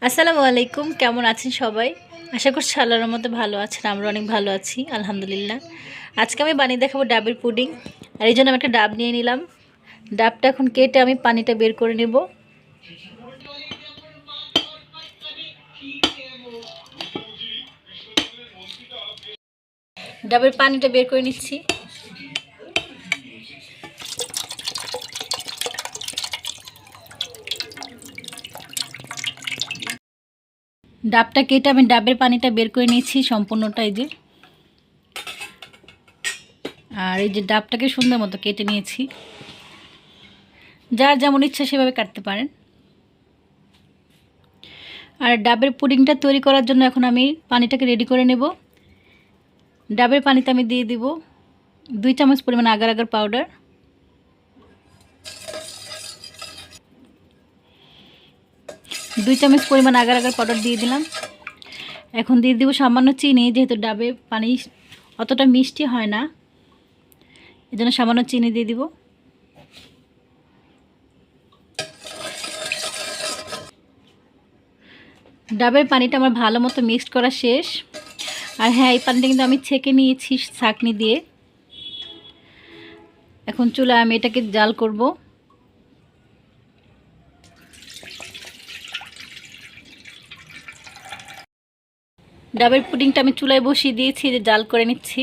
আসসালামু আলাইকুম, কেমন আছেন সবাই? আশা করছি আল্লাহর রহমতে ভালো আছেন। আমরা অনেক ভালো আছি আলহামদুলিল্লাহ। আজকে আমি বানিয়ে দেখাবো ডাবের পুডিং। আর এই জন্য আমি একটা ডাব নিয়ে নিলাম। ডাবটা এখন কেটে আমি পানিটা বের করে নেব। ডাবের পানিটা বের করে নিচ্ছি। ডাবটা কেটে আমি ডাবের পানিটা বের করে নিয়েছি সম্পূর্ণটা। এই যে, আর এই যে ডাবটাকে সুন্দর মতো কেটে নিয়েছি। যার যেমন ইচ্ছা সেভাবে কাটতে পারেন। আর ডাবের পুডিংটা তৈরি করার জন্য এখন আমি পানিটাকে রেডি করে নেব। ডাবের পানিতে আমি দিয়ে দিব 2 চামচ পরিমাণ আগার আগার পাউডার, 2 চামচ পরিমাণ আগার আগার পাউডার দিয়ে দিলাম। এখন দিয়ে দিব সামান্য চিনি, যেহেতু ডাবে পানি অতটা মিষ্টি হয় না, এজন্য সামান্য চিনি দিয়ে দিব। ডাবের পানিটা আমার ভালো মতো মিক্সড করা শেষ। আর হ্যাঁ, এই পানিটা কিন্তু আমি ছেঁকে নিয়েছি ছাঁকনি দিয়ে। এখন চুলায় আমি এটাকে জাল করব। ডাবের পুডিংটা আমি চুলায় বসিয়ে দিয়েছি, যে জাল করে নিচ্ছি।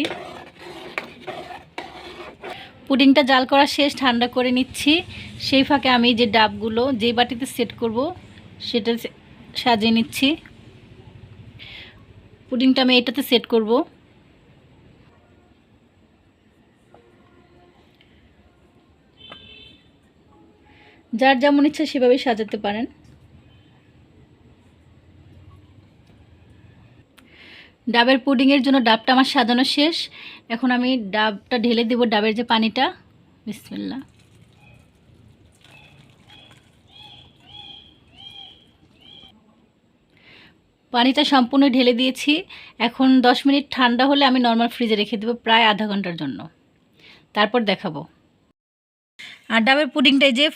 পুডিংটা জাল করা শেষ, ঠান্ডা করে নিচ্ছি। সেই ফাঁকে আমি যে ডাবগুলো যে বাটিতে সেট করব সেটা সাজিয়ে নিচ্ছি। পুডিংটা আমি এটাতে সেট করব। যার যেমন ইচ্ছা সেভাবে সাজাতে পারেন। ডাবের পুডিংয়ের জন্য ডাবটা আমার সাজানো শেষ। এখন আমি ডাবটা ঢেলে দেব, ডাবের যে পানিটা। বিসমিল্লাহ। পানিটা সম্পূর্ণ ঢেলে দিয়েছি। এখন 10 মিনিট ঠান্ডা হলে আমি নর্মাল ফ্রিজে রেখে দেবো প্রায় আধা ঘন্টার জন্য, তারপর দেখাবো। আর ডাবের পুডিংটা যে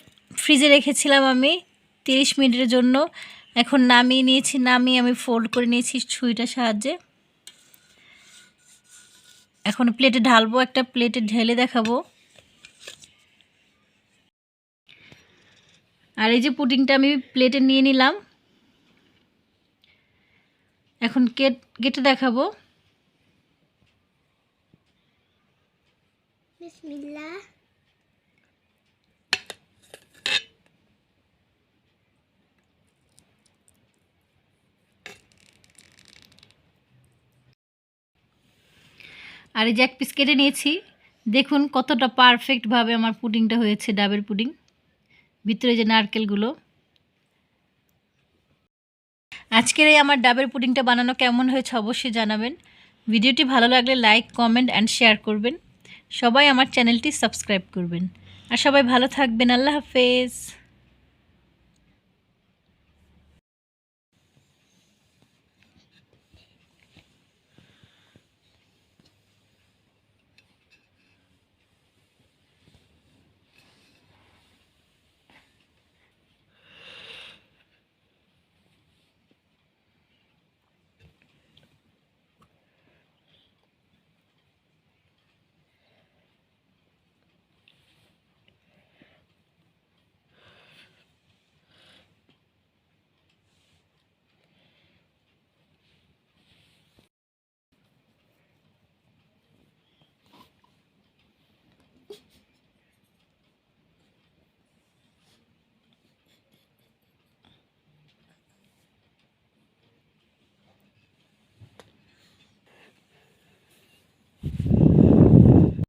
ফ্রিজে রেখেছিলাম আমি 30 মিনিটের জন্য, এখন নামিয়ে নিয়েছি। নামিয়ে আমি ফোল্ড করে নিয়েছি ছুরিটার সাহায্যে। এখন প্লেটে ঢালবো, একটা প্লেটে ঢেলে দেখাবো। আর এই যে পুডিংটা আমি প্লেটে নিয়ে নিলাম, এখন কেটে দেখাবো। বিসমিল্লাহ। আর এই যে এক পিস কেটে নিয়েছি। দেখুন কতটা পারফেক্টভাবে আমার পুডিংটা হয়েছে, ডাবের পুডিং। ভিতরে যে নারকেলগুলো। আজকের এই আমার ডাবের পুডিংটা বানানো কেমন হয়েছে অবশ্যই জানাবেন। ভিডিওটি ভালো লাগলে লাইক, কমেন্ট অ্যান্ড শেয়ার করবেন। সবাই আমার চ্যানেলটি সাবস্ক্রাইব করবেন। আর সবাই ভালো থাকবেন। আল্লাহ হাফেজ।